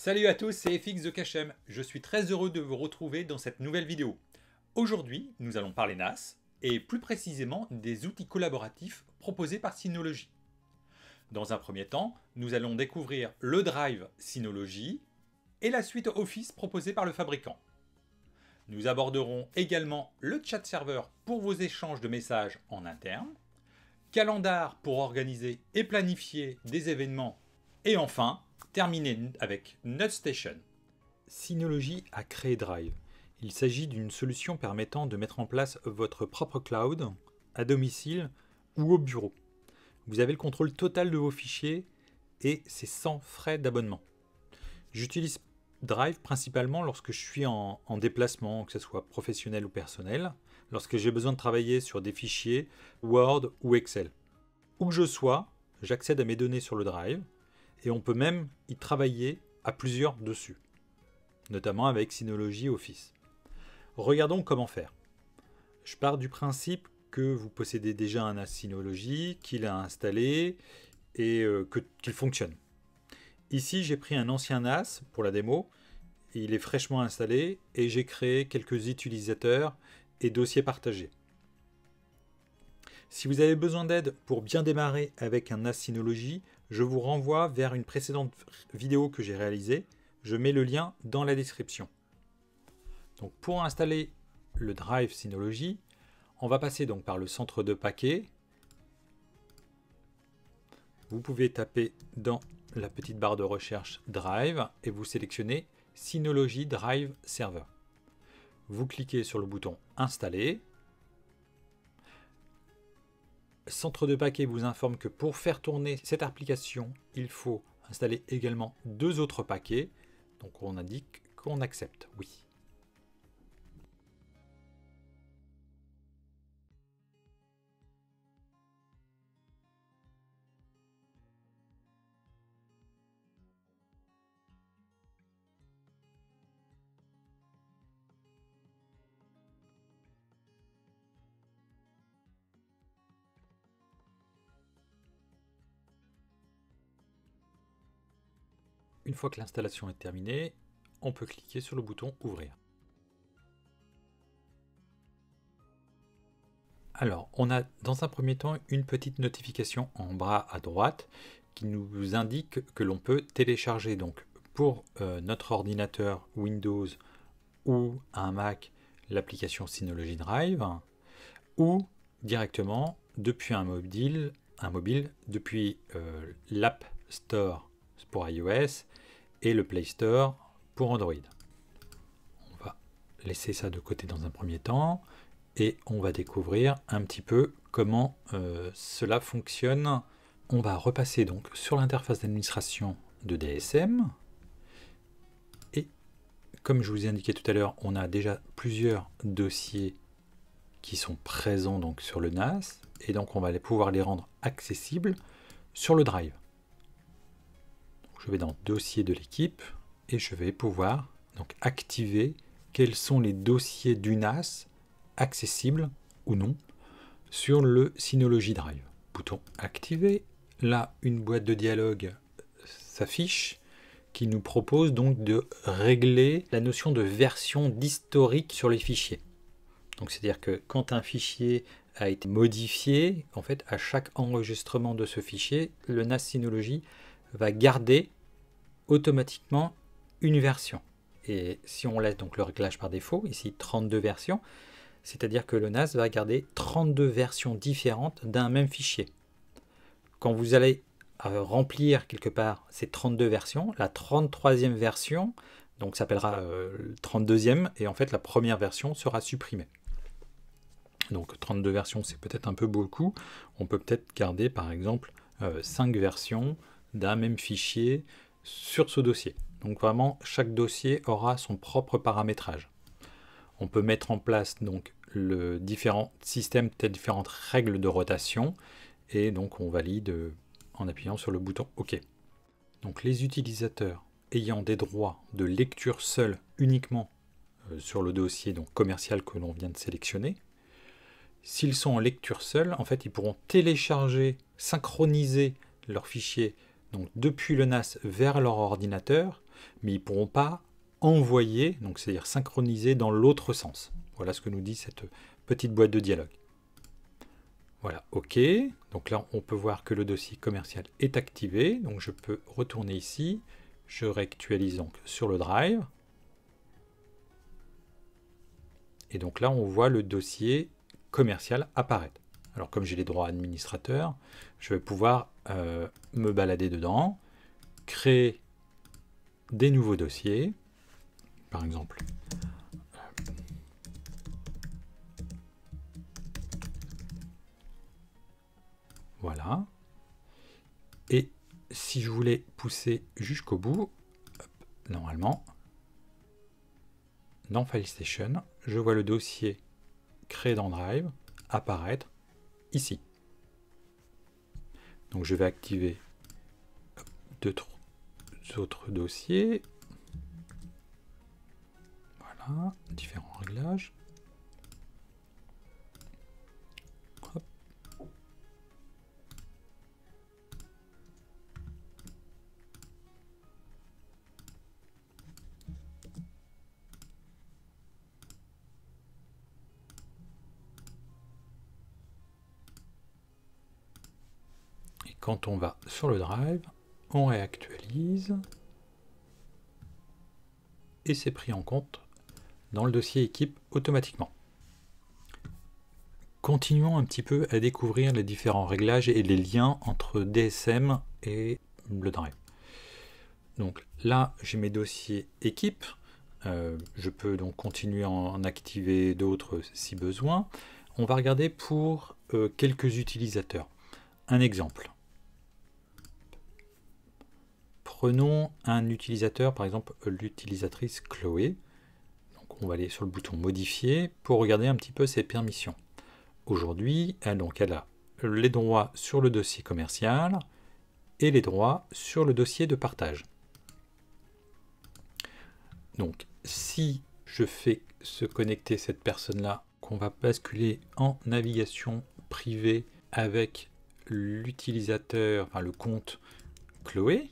Salut à tous, c'est FX The Cachem. Je suis très heureux de vous retrouver dans cette nouvelle vidéo. Aujourd'hui, nous allons parler NAS et plus précisément des outils collaboratifs proposés par Synology. Dans un premier temps, nous allons découvrir le drive Synology et la suite Office proposée par le fabricant. Nous aborderons également le chat serveur pour vos échanges de messages en interne, Calendar pour organiser et planifier des événements et enfin, terminer avec NutStation. Synology a créé Drive. Il s'agit d'une solution permettant de mettre en place votre propre cloud, à domicile ou au bureau. Vous avez le contrôle total de vos fichiers et c'est sans frais d'abonnement. J'utilise Drive principalement lorsque je suis en déplacement, que ce soit professionnel ou personnel, lorsque j'ai besoin de travailler sur des fichiers Word ou Excel. Où que je sois, j'accède à mes données sur le Drive et on peut même y travailler à plusieurs dessus, notamment avec Synology Office. Regardons comment faire. Je pars du principe que vous possédez déjà un NAS Synology, qu'il a installé et qu'il fonctionne. Ici, j'ai pris un ancien NAS pour la démo, il est fraîchement installé et j'ai créé quelques utilisateurs et dossiers partagés. Si vous avez besoin d'aide pour bien démarrer avec un NAS Synology, je vous renvoie vers une précédente vidéo que j'ai réalisée. Je mets le lien dans la description. Donc pour installer le Drive Synology, on va passer donc par le centre de paquets. Vous pouvez taper dans la petite barre de recherche Drive et vous sélectionnez Synology Drive Server. Vous cliquez sur le bouton Installer. Centre de paquet vous informe que pour faire tourner cette application, il faut installer également deux autres paquets. Donc on indique qu'on accepte, oui. Une fois que l'installation est terminée, on peut cliquer sur le bouton Ouvrir. Alors, on a dans un premier temps une petite notification en bas à droite qui nous indique que l'on peut télécharger donc pour notre ordinateur Windows ou un Mac l'application Synology Drive ou directement depuis un mobile depuis l'App Store pour iOS et le Play Store pour Android. On va laisser ça de côté dans un premier temps et on va découvrir un petit peu comment cela fonctionne. On va repasser donc sur l'interface d'administration de DSM et comme je vous ai indiqué tout à l'heure, on a déjà plusieurs dossiers qui sont présents donc sur le NAS et donc on va pouvoir les rendre accessibles sur le Drive. Je vais dans Dossier de l'équipe et je vais pouvoir donc activer quels sont les dossiers du NAS accessibles ou non sur le Synology Drive. Bouton Activer. Là, une boîte de dialogue s'affiche qui nous propose donc de régler la notion de version d'historique sur les fichiers. Donc c'est-à-dire que quand un fichier a été modifié, en fait, à chaque enregistrement de ce fichier, le NAS Synology va garder automatiquement une version. Et si on laisse donc le réglage par défaut, ici 32 versions, c'est-à-dire que le NAS va garder 32 versions différentes d'un même fichier. Quand vous allez remplir quelque part ces 32 versions, la 33e version donc s'appellera 32e et en fait la première version sera supprimée. Donc 32 versions c'est peut-être un peu beaucoup, on peut peut-être garder par exemple 5 versions d'un même fichier sur ce dossier. Donc vraiment, chaque dossier aura son propre paramétrage. On peut mettre en place donc le différent système, différentes règles de rotation, et donc on valide en appuyant sur le bouton OK. Donc les utilisateurs ayant des droits de lecture seule uniquement sur le dossier donc commercial que l'on vient de sélectionner, s'ils sont en lecture seule, en fait, ils pourront synchroniser leurs fichiers donc depuis le NAS vers leur ordinateur mais ils ne pourront pas envoyer, donc c'est-à-dire synchroniser dans l'autre sens. Voilà ce que nous dit cette petite boîte de dialogue. Voilà, OK. Donc là, on peut voir que le dossier commercial est activé. Donc je peux retourner ici. Je réactualise donc sur le Drive. Et donc là, on voit le dossier commercial apparaître. Alors comme j'ai les droits administrateurs, je vais pouvoir me balader dedans, créer des nouveaux dossiers. Par exemple, voilà. Et si je voulais pousser jusqu'au bout, hop, normalement, dans File Station, je vois le dossier créé dans Drive apparaître ici. Donc je vais activer deux autres dossiers. Voilà, différents réglages. Hop. Et quand on va sur le Drive, on réactualise et c'est pris en compte dans le dossier équipe automatiquement. Continuons un petit peu à découvrir les différents réglages et les liens entre DSM et le Drive. Donc là, j'ai mes dossiers équipe. Je peux donc continuer à en activer d'autres si besoin. On va regarder pour quelques utilisateurs. Un exemple. Prenons un utilisateur, par exemple l'utilisatrice Chloé. Donc on va aller sur le bouton modifier pour regarder un petit peu ses permissions. Aujourd'hui, elle a les droits sur le dossier commercial et les droits sur le dossier de partage. Donc si je fais se connecter cette personne-là, qu'on va basculer en navigation privée avec l'utilisateur, enfin le compte Chloé,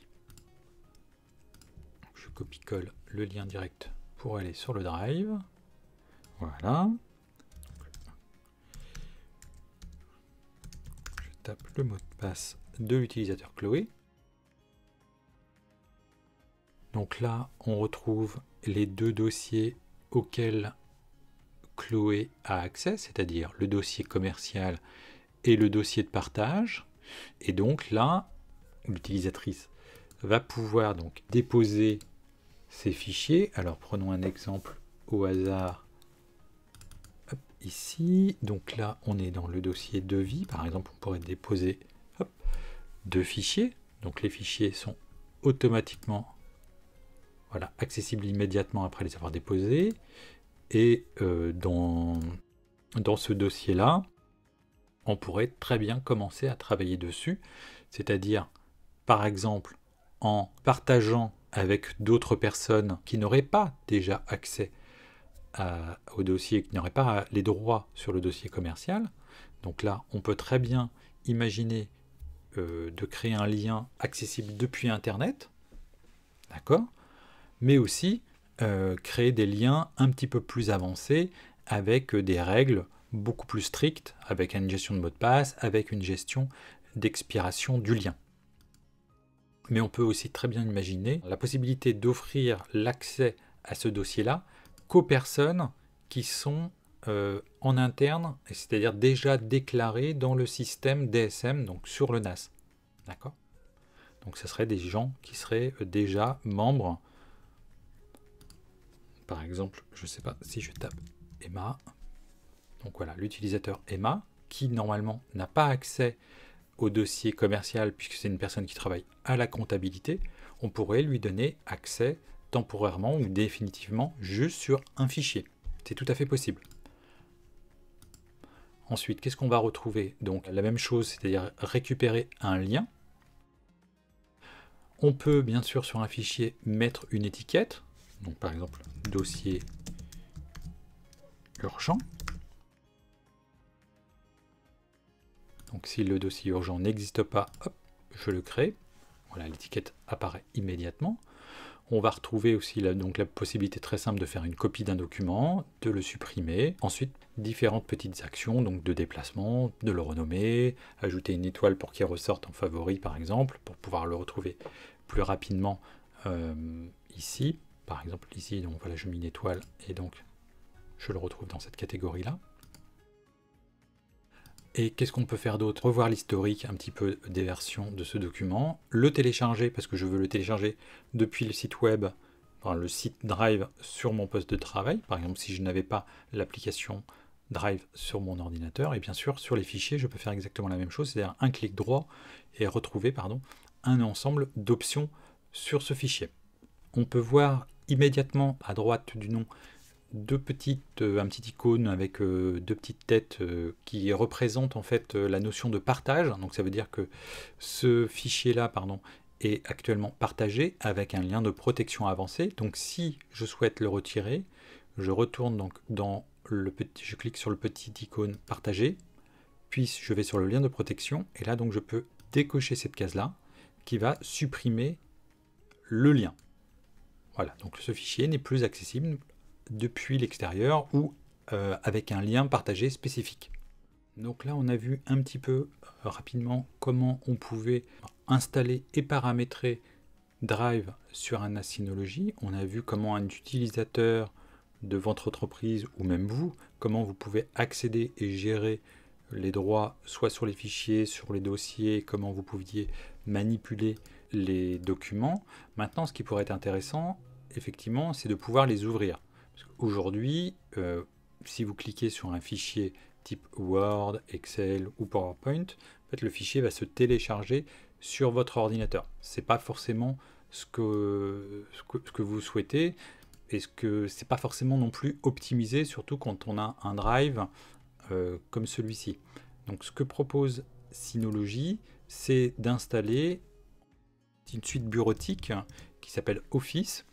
je copie-colle le lien direct pour aller sur le Drive. Voilà. Je tape le mot de passe de l'utilisateur Chloé. Donc là, on retrouve les deux dossiers auxquels Chloé a accès, c'est-à-dire le dossier commercial et le dossier de partage. Et donc là, l'utilisatrice va pouvoir donc déposer ces fichiers. Alors prenons un exemple au hasard. Hop, ici, donc là on est dans le dossier devis. Par exemple, on pourrait déposer deux fichiers. Donc les fichiers sont automatiquement accessibles immédiatement après les avoir déposés. Et dans ce dossier-là, on pourrait très bien commencer à travailler dessus, c'est-à-dire, par exemple, en partageant avec d'autres personnes qui n'auraient pas déjà accès au dossier, qui n'auraient pas les droits sur le dossier commercial. Donc là, on peut très bien imaginer de créer un lien accessible depuis Internet, d'accord ? Mais aussi créer des liens un petit peu plus avancés avec des règles beaucoup plus strictes, avec une gestion de mot de passe, avec une gestion d'expiration du lien. Mais on peut aussi très bien imaginer la possibilité d'offrir l'accès à ce dossier-là qu'aux personnes qui sont en interne, c'est-à-dire déjà déclarées dans le système DSM, donc sur le NAS. D'accord ? Donc ce seraient des gens qui seraient déjà membres. Par exemple, je ne sais pas si je tape Emma. Donc voilà, l'utilisateur Emma, qui normalement n'a pas accès au dossier commercial puisque c'est une personne qui travaille à la comptabilité, on pourrait lui donner accès temporairement ou définitivement juste sur un fichier. C'est tout à fait possible. Ensuite, qu'est-ce qu'on va retrouver? Donc la même chose, c'est-à-dire récupérer un lien. On peut bien sûr sur un fichier mettre une étiquette. Donc par exemple, dossier urgent. Donc si le dossier urgent n'existe pas, hop, je le crée. Voilà, l'étiquette apparaît immédiatement. On va retrouver aussi donc la possibilité très simple de faire une copie d'un document, de le supprimer. Ensuite, différentes petites actions, donc de déplacement, de le renommer, ajouter une étoile pour qu'il ressorte en favori par exemple, pour pouvoir le retrouver plus rapidement ici. Par exemple ici, donc voilà, je mets une étoile et donc je le retrouve dans cette catégorie-là. Et qu'est-ce qu'on peut faire d'autre? Revoir l'historique un petit peu des versions de ce document, le télécharger parce que je veux le télécharger depuis le site web, enfin, le site Drive sur mon poste de travail. Par exemple, si je n'avais pas l'application Drive sur mon ordinateur, et bien sûr sur les fichiers, je peux faire exactement la même chose, c'est-à-dire un clic droit et retrouver un ensemble d'options sur ce fichier. On peut voir immédiatement à droite du nom un petit icône avec deux petites têtes qui représentent en fait la notion de partage. Donc ça veut dire que ce fichier-là, est actuellement partagé avec un lien de protection avancé. Donc si je souhaite le retirer, je retourne donc je clique sur le petit icône partager, puis je vais sur le lien de protection et là donc je peux décocher cette case-là qui va supprimer le lien. Voilà, donc ce fichier n'est plus accessible depuis l'extérieur ou avec un lien partagé spécifique. Donc là on a vu un petit peu rapidement comment on pouvait installer et paramétrer Drive sur un NAS Synology. On a vu comment un utilisateur de votre entreprise ou même vous, comment vous pouvez accéder et gérer les droits soit sur les fichiers, sur les dossiers, comment vous pouviez manipuler les documents. Maintenant ce qui pourrait être intéressant effectivement c'est de pouvoir les ouvrir. Aujourd'hui, si vous cliquez sur un fichier type Word, Excel ou PowerPoint, en fait, le fichier va se télécharger sur votre ordinateur. Ce n'est pas forcément ce que vous souhaitez et c'est pas forcément non plus optimisé, surtout quand on a un drive comme celui-ci. Donc ce que propose Synology, c'est d'installer une suite bureautique qui s'appelle Office.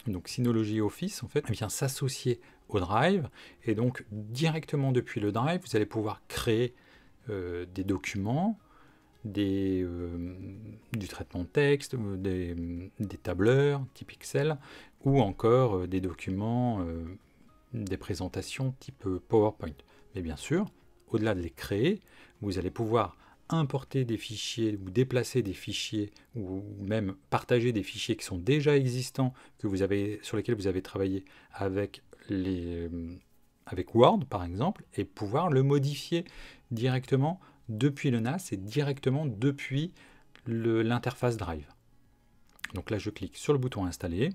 Donc Synology Office en fait vient s'associer au Drive et donc directement depuis le Drive vous allez pouvoir créer des documents, du traitement de texte, des tableurs type Excel ou encore des documents, des présentations type PowerPoint. Mais bien sûr, au-delà de les créer, vous allez pouvoir importer des fichiers ou déplacer des fichiers ou même partager des fichiers qui sont déjà existants sur lesquels vous avez travaillé avec Word par exemple et pouvoir le modifier directement depuis le NAS et directement depuis l'interface Drive. Donc là je clique sur le bouton installer.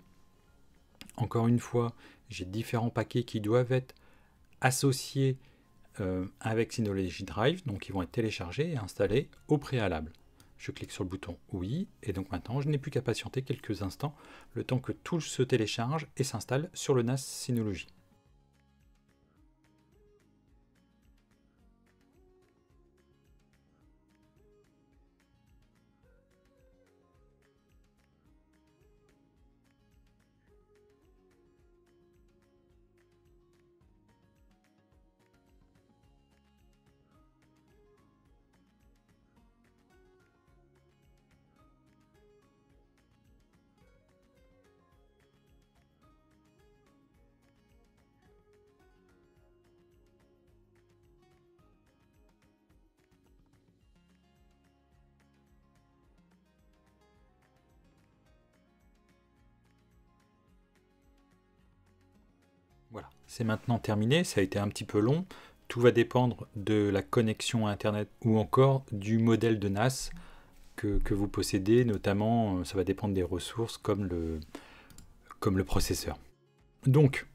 Encore une fois, j'ai différents paquets qui doivent être associés avec Synology Drive, donc ils vont être téléchargés et installés au préalable. Je clique sur le bouton oui, et donc maintenant je n'ai plus qu'à patienter quelques instants, le temps que tout se télécharge et s'installe sur le NAS Synology. Voilà, c'est maintenant terminé, ça a été un petit peu long. Tout va dépendre de la connexion à Internet ou encore du modèle de NAS que vous possédez, notamment ça va dépendre des ressources comme le processeur. Donc,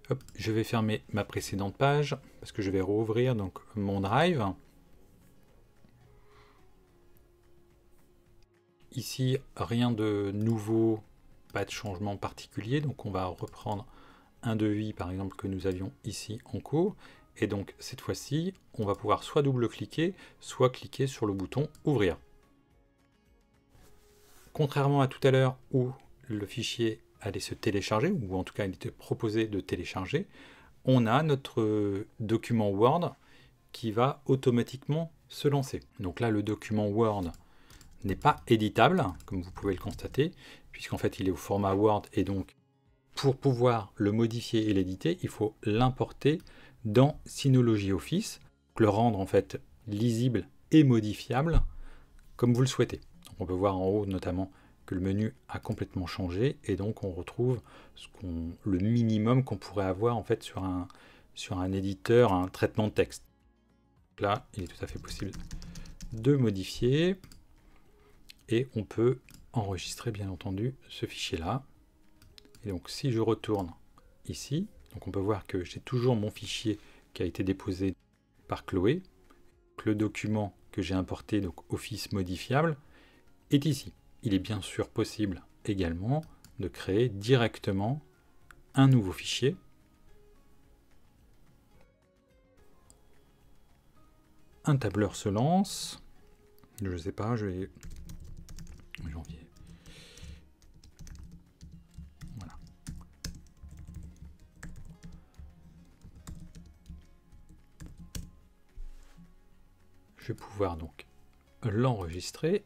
hop, je vais fermer ma précédente page parce que je vais rouvrir donc mon Drive. Ici, rien de nouveau, pas de changement particulier, donc on va reprendre un devis par exemple que nous avions ici en cours, et donc cette fois-ci, on va pouvoir soit double-cliquer, soit cliquer sur le bouton ouvrir. Contrairement à tout à l'heure où le fichier allait se télécharger, ou en tout cas il était proposé de télécharger, on a notre document Word qui va automatiquement se lancer. Donc là le document Word n'est pas éditable, comme vous pouvez le constater, puisqu'en fait il est au format Word, et donc pour pouvoir le modifier et l'éditer, il faut l'importer dans Synology Office, le rendre en fait lisible et modifiable comme vous le souhaitez. Donc on peut voir en haut notamment que le menu a complètement changé, et donc on retrouve le minimum qu'on pourrait avoir en fait sur un éditeur, un traitement de texte. Là, il est tout à fait possible de modifier, et on peut enregistrer bien entendu ce fichier là. Et donc si je retourne ici, donc on peut voir que j'ai toujours mon fichier qui a été déposé par Chloé. Donc le document que j'ai importé, donc Office modifiable, est ici. Il est bien sûr possible également de créer directement un nouveau fichier. Un tableur se lance. Je ne sais pas, je vais... janvier. Voilà. Je vais pouvoir donc l'enregistrer.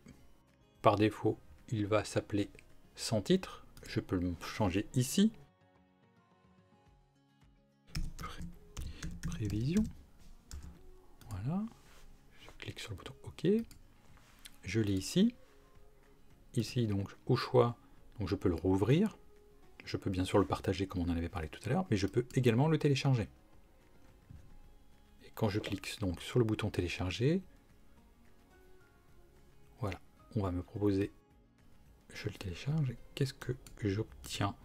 Par défaut, il va s'appeler sans titre. Je peux le changer ici. Prévision. Voilà. Je clique sur le bouton OK. Je l'ai ici. Ici, donc, au choix, donc je peux le rouvrir. Je peux bien sûr le partager comme on en avait parlé tout à l'heure, mais je peux également le télécharger. Et quand je clique donc sur le bouton télécharger, voilà, on va me proposer, je le télécharge, qu'est-ce que j'obtiens?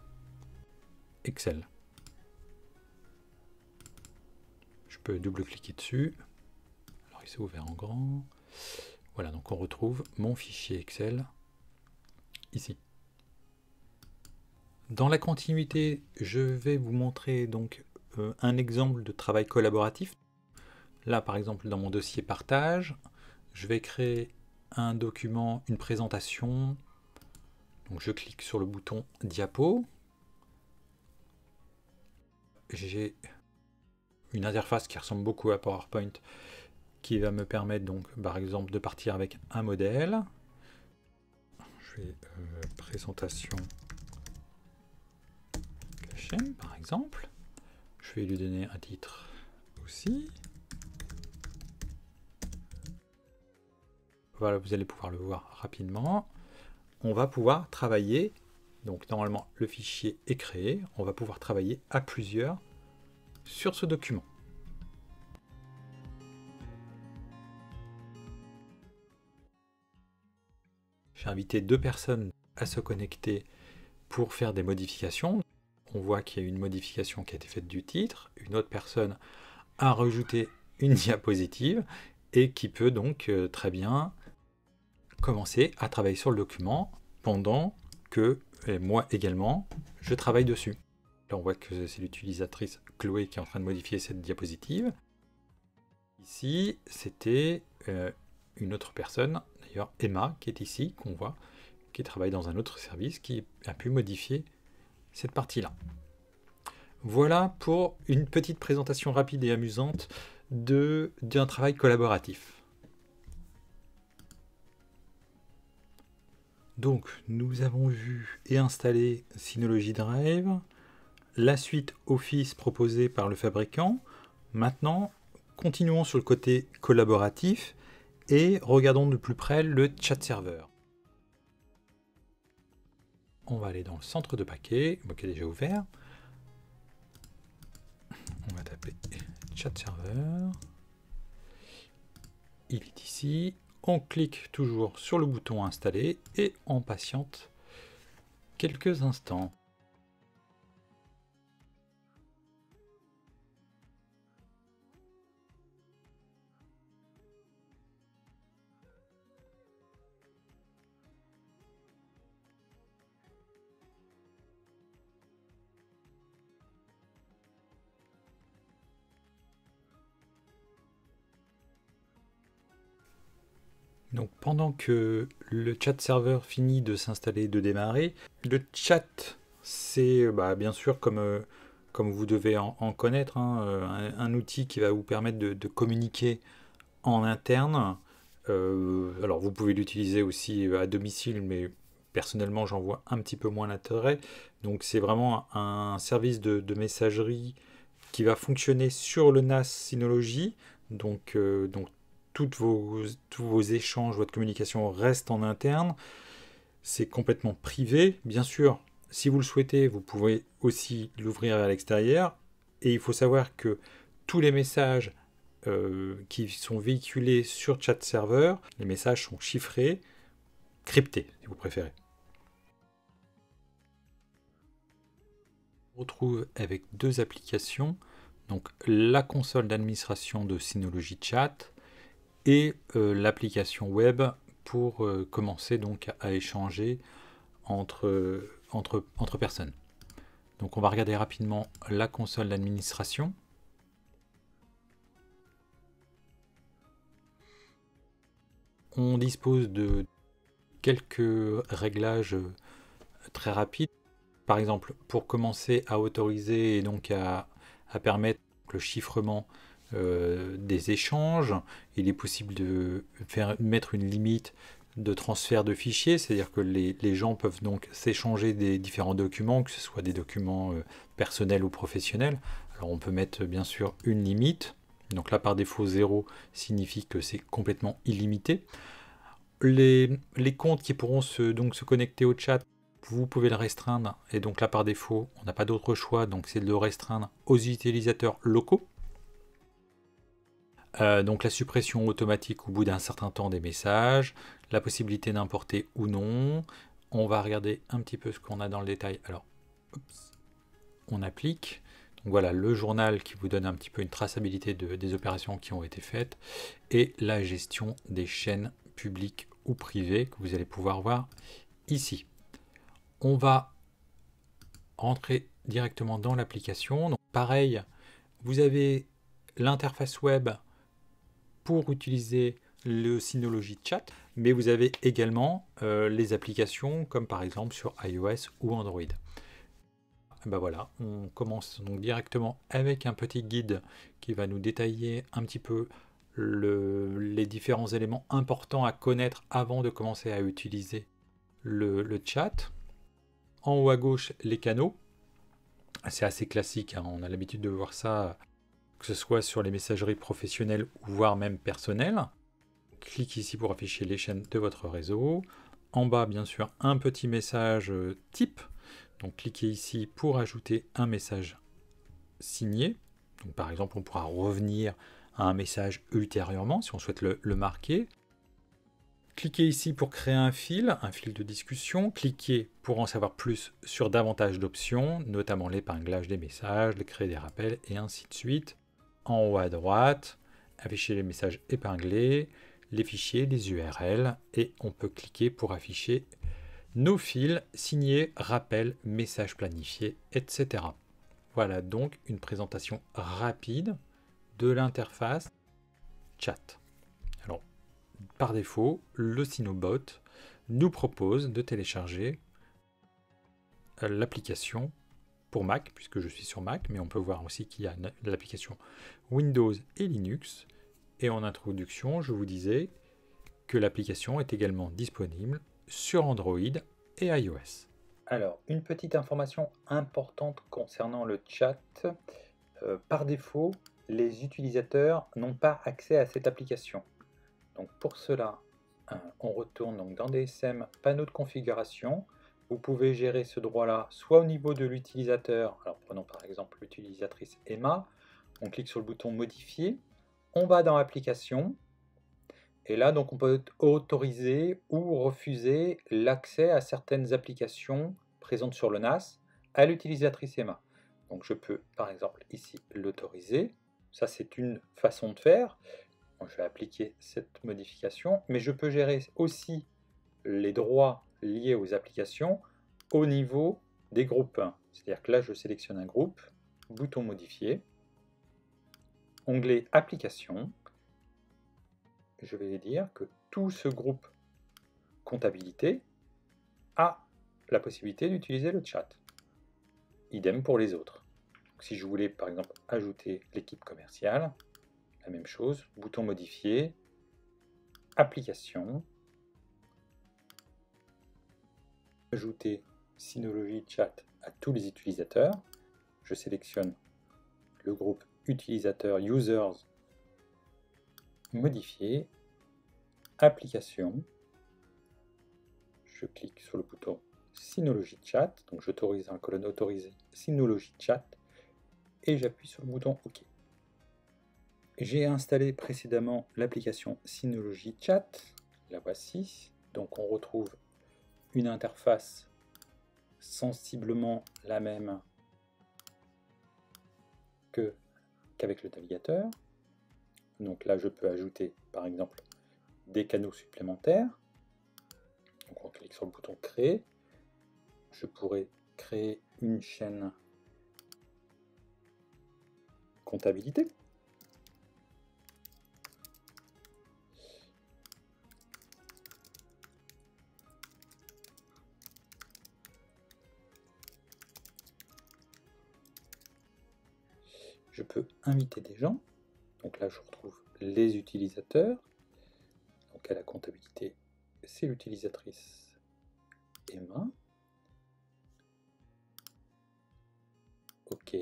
Excel. Je peux double-cliquer dessus. Alors il s'est ouvert en grand. Voilà, donc on retrouve mon fichier Excel ici. Dans la continuité, je vais vous montrer donc un exemple de travail collaboratif. Là, par exemple, dans mon dossier partage, je vais créer un document, une présentation. Donc je clique sur le bouton diapo. J'ai une interface qui ressemble beaucoup à PowerPoint qui va me permettre donc par exemple de partir avec un modèle. Je vais présentation chaîne par exemple. Je vais lui donner un titre aussi. Voilà, vous allez pouvoir le voir rapidement. On va pouvoir travailler, donc normalement le fichier est créé, on va pouvoir travailler à plusieurs sur ce document. J'ai invité 2 personnes à se connecter pour faire des modifications. On voit qu'il y a une modification qui a été faite du titre, une autre personne a rajouté une diapositive et qui peut donc très bien commencer à travailler sur le document pendant que moi également je travaille dessus. Là on voit que c'est l'utilisatrice Chloé qui est en train de modifier cette diapositive. Ici c'était une autre personne, d'ailleurs Emma qui est ici, qu'on voit, qui travaille dans un autre service, qui a pu modifier cette partie-là. Voilà pour une petite présentation rapide et amusante d'un travail collaboratif. Donc, nous avons vu et installé Synology Drive, la suite Office proposée par le fabricant. Maintenant, continuons sur le côté collaboratif et regardons de plus près le chat serveur. On va aller dans le centre de paquet, qui est déjà ouvert. On va taper chat serveur. Il est ici. On clique toujours sur le bouton installer et on patiente quelques instants. Donc pendant que le chat serveur finit de s'installer, de démarrer, le chat c'est bien sûr comme vous devez en connaître, un outil qui va vous permettre de communiquer en interne Alors vous pouvez l'utiliser aussi à domicile, mais personnellement j'en vois un petit peu moins l'intérêt. Donc c'est vraiment un service de messagerie qui va fonctionner sur le NAS Synology. Donc tous vos échanges, votre communication reste en interne. C'est complètement privé. Bien sûr, si vous le souhaitez, vous pouvez aussi l'ouvrir à l'extérieur. Et il faut savoir que tous les messages qui sont véhiculés sur chat serveur, les messages sont chiffrés, cryptés, si vous préférez. On retrouve avec deux applications, donc la console d'administration de Synology Chat et l'application web pour commencer donc à échanger entre personnes. Donc on va regarder rapidement la console d'administration. On dispose de quelques réglages très rapides. Par exemple, pour commencer à autoriser et donc à permettre le chiffrement des échanges, il est possible de mettre une limite de transfert de fichiers, c'est-à-dire que les gens peuvent donc s'échanger des différents documents, que ce soit des documents personnels ou professionnels. Alors on peut mettre bien sûr une limite, donc là par défaut 0 signifie que c'est complètement illimité. Les comptes qui pourront donc se connecter au chat, vous pouvez le restreindre, et donc là par défaut on n'a pas d'autre choix, donc c'est de le restreindre aux utilisateurs locaux. Donc la suppression automatique au bout d'un certain temps des messages, la possibilité d'importer ou non. On va regarder un petit peu ce qu'on a dans le détail. Alors, on applique. Donc voilà, le journal qui vous donne un petit peu une traçabilité des opérations qui ont été faites et la gestion des chaînes publiques ou privées que vous allez pouvoir voir ici. On va rentrer directement dans l'application. Donc pareil, vous avez l'interface web pour utiliser le Synology Chat, mais vous avez également les applications comme par exemple sur iOS ou Android. Ben voilà, on commence donc directement avec un petit guide qui va nous détailler un petit peu les différents éléments importants à connaître avant de commencer à utiliser le chat. En haut à gauche, les canaux. C'est assez classique, hein, on a l'habitude de voir ça, que ce soit sur les messageries professionnelles ou voire même personnelles. Cliquez ici pour afficher les chaînes de votre réseau. En bas, bien sûr, un petit message type. Donc cliquez ici pour ajouter un message signé. Donc, par exemple, on pourra revenir à un message ultérieurement si on souhaite le marquer. Cliquez ici pour créer un fil de discussion. Cliquez pour en savoir plus sur davantage d'options, notamment l'épinglage des messages, le créer des rappels et ainsi de suite. En haut à droite, afficher les messages épinglés, les fichiers, les URL, et on peut cliquer pour afficher nos fils, signés, rappels, messages planifiés, etc. Voilà donc une présentation rapide de l'interface chat. Alors, par défaut, le Synobot nous propose de télécharger l'application pour Mac, puisque je suis sur Mac, mais on peut voir aussi qu'il y a l'application Windows et Linux. Et en introduction, je vous disais que l'application est également disponible sur Android et iOS. Alors, une petite information importante concernant le chat. Par défaut, les utilisateurs n'ont pas accès à cette application. Donc pour cela, on retourne donc dans DSM, panneau de configuration. Vous pouvez gérer ce droit-là soit au niveau de l'utilisateur, alors prenons par exemple l'utilisatrice Emma, on clique sur le bouton modifier, on va dans application, et là donc on peut autoriser ou refuser l'accès à certaines applications présentes sur le NAS à l'utilisatrice Emma. Donc je peux par exemple ici l'autoriser, ça c'est une façon de faire. Je vais appliquer cette modification, mais je peux gérer aussi les droits liés aux applications au niveau des groupes. C'est-à-dire que là, je sélectionne un groupe, bouton modifier, onglet application. Je vais dire que tout ce groupe comptabilité a la possibilité d'utiliser le chat. Idem pour les autres. Donc, si je voulais par exemple ajouter l'équipe commerciale, la même chose, bouton modifier, Application, ajouter Synology Chat à tous les utilisateurs. Je sélectionne le groupe utilisateurs users, modifier, application, je clique sur le bouton Synology Chat, donc j'autorise un colonne autorisé Synology Chat et j'appuie sur le bouton OK. J'ai installé précédemment l'application Synology Chat, la voici, donc on retrouve une interface sensiblement la même qu'avec le navigateur. Donc là je peux ajouter par exemple des canaux supplémentaires. Donc on clique sur le bouton créer. Je pourrais créer une chaîne comptabilité. Je peux inviter des gens. Donc là je retrouve les utilisateurs. Donc à la comptabilité, c'est l'utilisatrice Emma. OK.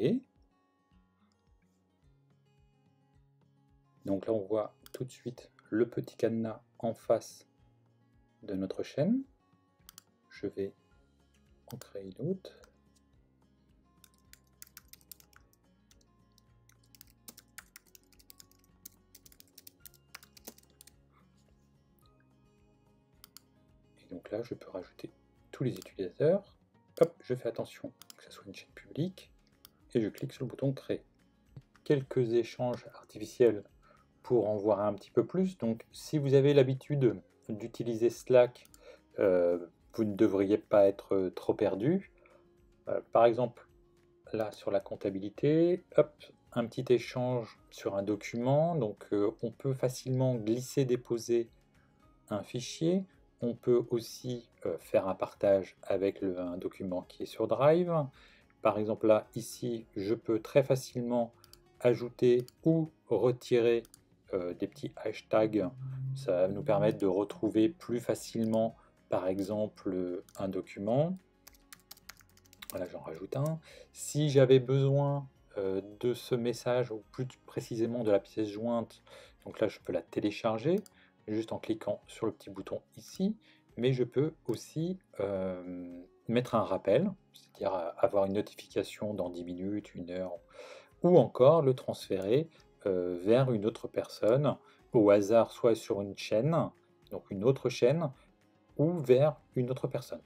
Donc là, on voit tout de suite le petit cadenas en face de notre chaîne. Je vais en créer une autre. Et donc là, je peux rajouter tous les utilisateurs. Hop, je fais attention que ce soit une chaîne publique. Et je clique sur le bouton créer. Quelques échanges artificiels pour en voir un petit peu plus. Donc si vous avez l'habitude d'utiliser Slack, vous ne devriez pas être trop perdu. Par exemple, là sur la comptabilité, hop, un petit échange sur un document. Donc on peut facilement glisser, déposer un fichier. On peut aussi faire un partage avec un document qui est sur Drive. Par exemple là, ici, je peux très facilement ajouter ou retirer des petits hashtags. Ça va nous permettre de retrouver plus facilement, par exemple, un document. Voilà, j'en rajoute un. Si j'avais besoin de ce message, ou plus précisément de la pièce jointe, donc là, je peux la télécharger, juste en cliquant sur le petit bouton ici. Mais je peux aussi mettre un rappel, c'est-à-dire avoir une notification dans 10 minutes, 1 heure, ou encore le transférer vers une autre personne, au hasard, soit sur une chaîne, donc une autre chaîne, ou vers une autre personne.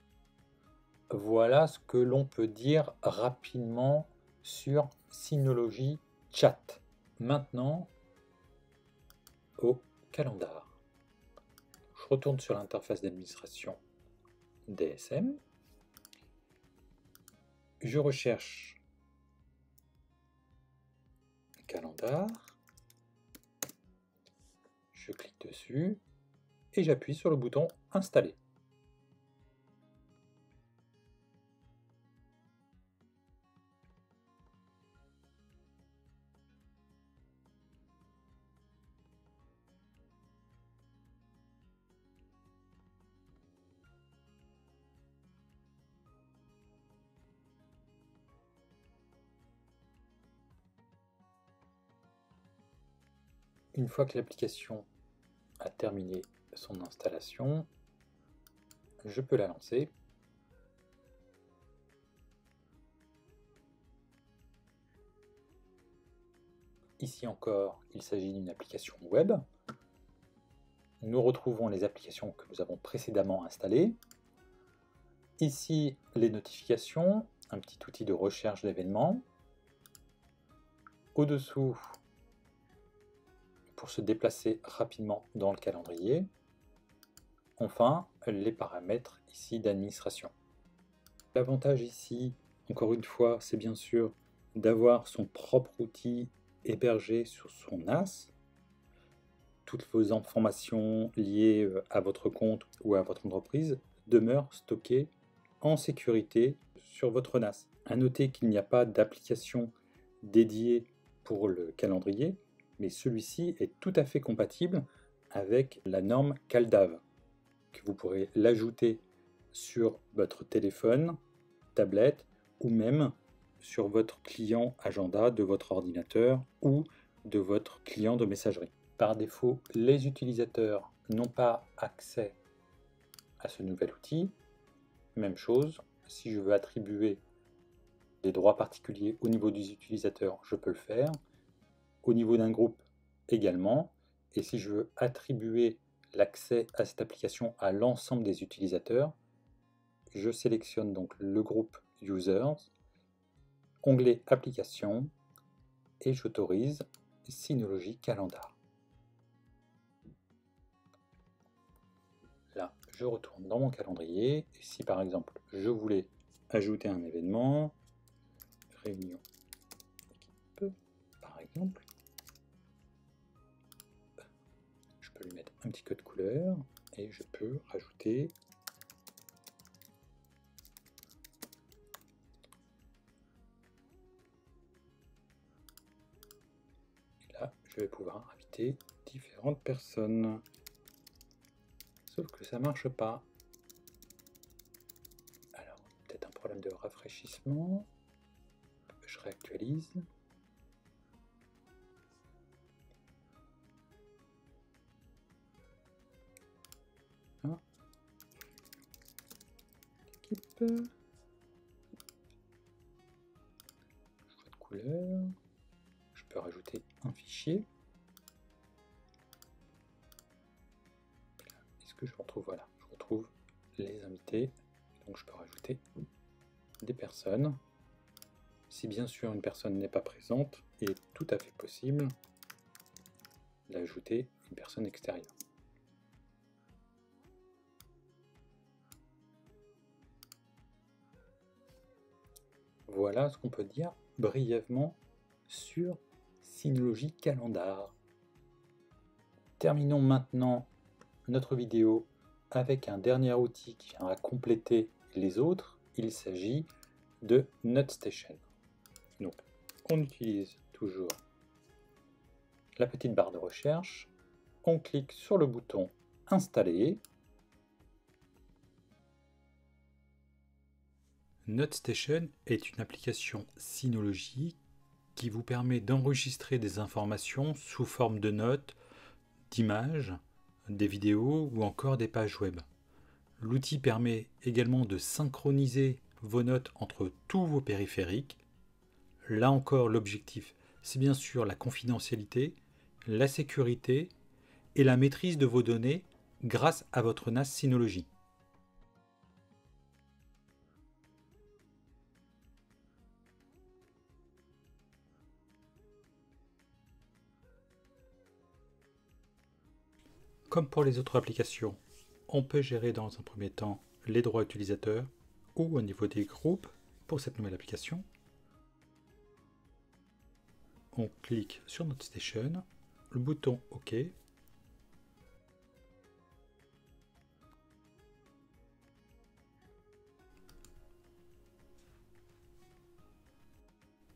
Voilà ce que l'on peut dire rapidement sur Synology Chat. Maintenant, au calendar. Je retourne sur l'interface d'administration DSM. Je recherche calendar. Je clique dessus et j'appuie sur le bouton installer. Une fois que l'application a terminé son installation, je peux la lancer. Ici encore, il s'agit d'une application web. Nous retrouvons les applications que nous avons précédemment installées. Ici, les notifications, un petit outil de recherche d'événements. Au-dessous, pour se déplacer rapidement dans le calendrier. Enfin, les paramètres ici d'administration. L'avantage ici, encore une fois, c'est bien sûr d'avoir son propre outil hébergé sur son NAS. Toutes vos informations liées à votre compte ou à votre entreprise demeurent stockées en sécurité sur votre NAS. À noter qu'il n'y a pas d'application dédiée pour le calendrier, mais celui-ci est tout à fait compatible avec la norme CalDAV, que vous pourrez l'ajouter sur votre téléphone, tablette ou même sur votre client agenda de votre ordinateur ou de votre client de messagerie. Par défaut, les utilisateurs n'ont pas accès à ce nouvel outil. Même chose, si je veux attribuer des droits particuliers au niveau des utilisateurs, je peux le faire. Au niveau d'un groupe également. Et si je veux attribuer l'accès à cette application à l'ensemble des utilisateurs, je sélectionne donc le groupe Users, onglet Applications, et j'autorise Synology Calendar. Là, je retourne dans mon calendrier, et si par exemple je voulais ajouter un événement, réunion équipe, par exemple, je peux lui mettre un petit code couleur, et je peux rajouter je vais pouvoir inviter différentes personnes. Sauf que ça marche pas. Alors, peut-être un problème de rafraîchissement. Je réactualise. Ah. Équipe. Choix de couleur. Je peux rajouter un fichier. Est-ce que je retrouve? Voilà, je retrouve les invités. Donc je peux rajouter des personnes. Si bien sûr une personne n'est pas présente, il est tout à fait possible d'ajouter une personne extérieure. Voilà ce qu'on peut dire brièvement sur Synology Calendar. Terminons maintenant notre vidéo avec un dernier outil qui viendra compléter les autres. Il s'agit de NoteStation. Donc, on utilise toujours la petite barre de recherche. On clique sur le bouton Installer. NoteStation est une application Synology qui vous permet d'enregistrer des informations sous forme de notes, d'images, des vidéos ou encore des pages web. L'outil permet également de synchroniser vos notes entre tous vos périphériques. Là encore, l'objectif, c'est bien sûr la confidentialité, la sécurité et la maîtrise de vos données grâce à votre NAS Synology. Comme pour les autres applications, on peut gérer dans un premier temps les droits utilisateurs ou au niveau des groupes pour cette nouvelle application. On clique sur NoteStation, le bouton OK.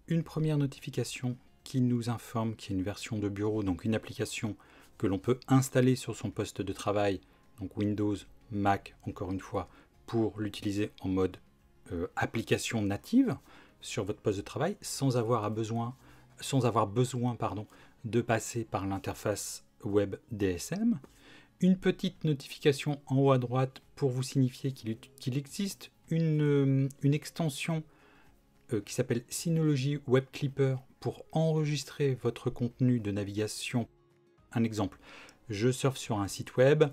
Une première notification qui nous informe qu'il y a une version de bureau, donc une application que l'on peut installer sur son poste de travail, donc Windows, Mac, encore une fois, pour l'utiliser en mode application native sur votre poste de travail, sans avoir besoin de passer par l'interface web DSM. Une petite notification en haut à droite pour vous signifier qu'il existe une extension qui s'appelle Synology Web Clipper pour enregistrer votre contenu de navigation. Un exemple, je surfe sur un site web,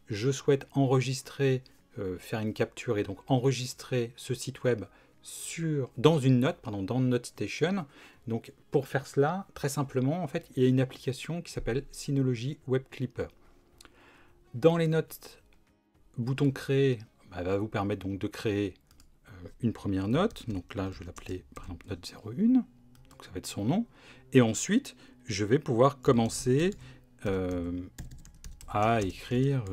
je souhaite enregistrer, faire une capture et donc enregistrer ce site web dans une note, dans NoteStation. Donc pour faire cela, très simplement, en fait, il y a une application qui s'appelle Synology Web Clipper. Dans les notes, bouton créer va vous permettre donc de créer une première note. Donc là, je vais l'appeler par exemple note 01. Donc ça va être son nom. Et ensuite, je vais pouvoir commencer à écrire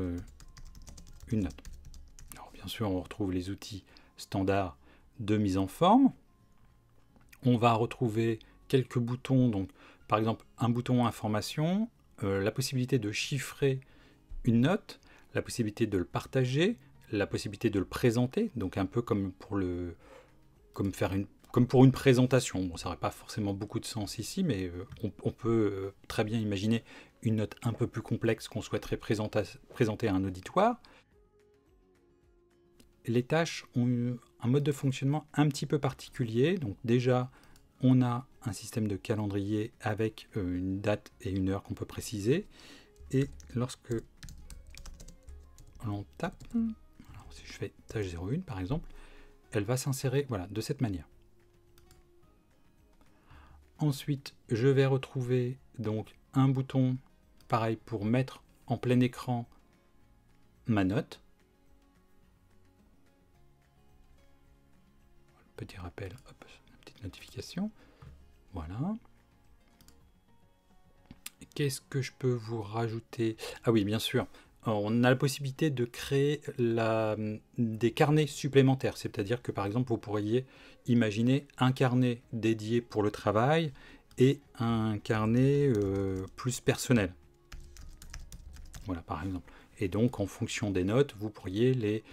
une note. Alors bien sûr, on retrouve les outils standards de mise en forme. On va retrouver quelques boutons, donc par exemple un bouton information, la possibilité de chiffrer une note, la possibilité de le partager, la possibilité de le présenter, donc un peu comme pour comme pour une présentation. Bon, ça n'aurait pas forcément beaucoup de sens ici, mais on peut très bien imaginer une note un peu plus complexe qu'on souhaiterait présenter à un auditoire. Les tâches ont un mode de fonctionnement un petit peu particulier. Donc déjà, on a un système de calendrier avec une date et une heure qu'on peut préciser. Et lorsque l'on tape, alors si je fais tâche 01 par exemple, elle va s'insérer voilà, de cette manière. Ensuite, je vais retrouver donc un bouton pareil pour mettre en plein écran ma note. Petit rappel, hop, une petite notification. Voilà. Qu'est-ce que je peux vous rajouter? Ah oui, bien sûr. On a la possibilité de créer des carnets supplémentaires. C'est-à-dire que par exemple, vous pourriez imaginer un carnet dédié pour le travail et un carnet plus personnel. Voilà, par exemple. Et donc, en fonction des notes, vous pourriez les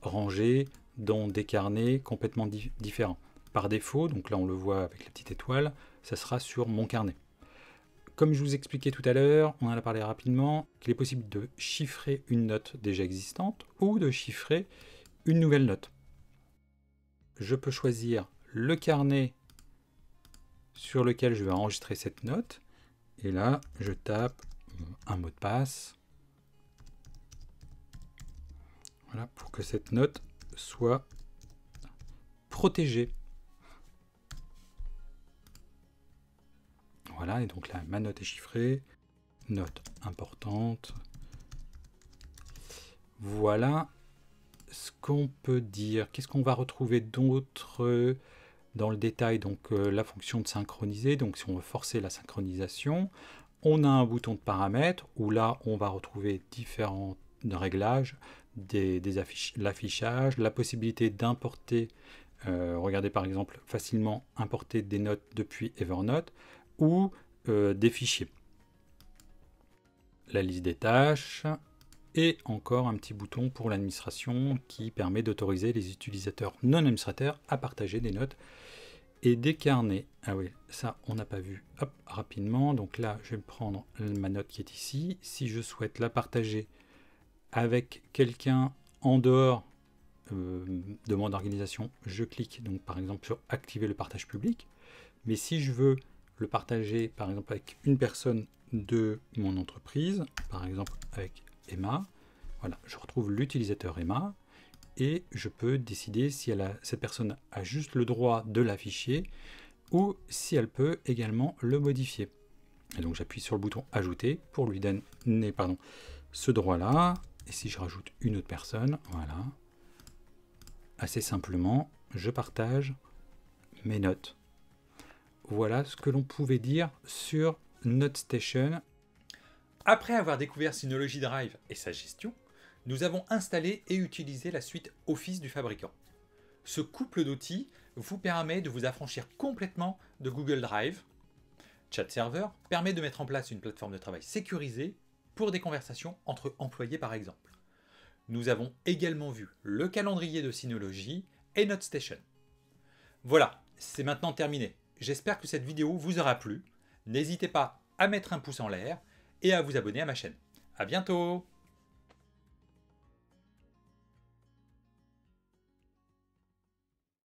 ranger dans des carnets complètement différents. Par défaut, donc là on le voit avec la petite étoile, ça sera sur mon carnet. Comme je vous expliquais tout à l'heure, on en a parlé rapidement, qu'il est possible de chiffrer une note déjà existante ou de chiffrer une nouvelle note. Je peux choisir le carnet sur lequel je vais enregistrer cette note. Et là, je tape un mot de passe. Voilà, pour que cette note soit protégée. Voilà, et donc là, ma note est chiffrée. Note importante. Voilà ce qu'on peut dire. Qu'est-ce qu'on va retrouver d'autre dans le détail? Donc la fonction de synchroniser. Donc si on veut forcer la synchronisation, on a un bouton de paramètres où là, on va retrouver différents réglages, l'affichage, la possibilité d'importer, regardez par exemple, facilement importer des notes depuis Evernote ou des fichiers. La liste des tâches et encore un petit bouton pour l'administration qui permet d'autoriser les utilisateurs non administrateurs à partager des notes et des carnets. Ah oui, ça on n'a pas vu. Hop, rapidement. Donc là, je vais prendre ma note qui est ici. Si je souhaite la partager avec quelqu'un en dehors de mon organisation, je clique donc par exemple sur activer le partage public. Mais si je veux le partager par exemple avec une personne de mon entreprise, par exemple avec Emma, voilà, je retrouve l'utilisateur Emma et je peux décider si cette personne a juste le droit de l'afficher ou si elle peut également le modifier. Et donc j'appuie sur le bouton ajouter pour lui donner ce droit là. Et si je rajoute une autre personne, voilà, assez simplement, je partage mes notes. Voilà ce que l'on pouvait dire sur NoteStation. Après avoir découvert Synology Drive et sa gestion, nous avons installé et utilisé la suite Office du fabricant. Ce couple d'outils vous permet de vous affranchir complètement de Google Drive. Chat Server permet de mettre en place une plateforme de travail sécurisée pour des conversations entre employés par exemple. Nous avons également vu le calendrier de Synology et NoteStation. Voilà, c'est maintenant terminé. J'espère que cette vidéo vous aura plu. N'hésitez pas à mettre un pouce en l'air et à vous abonner à ma chaîne. À bientôt!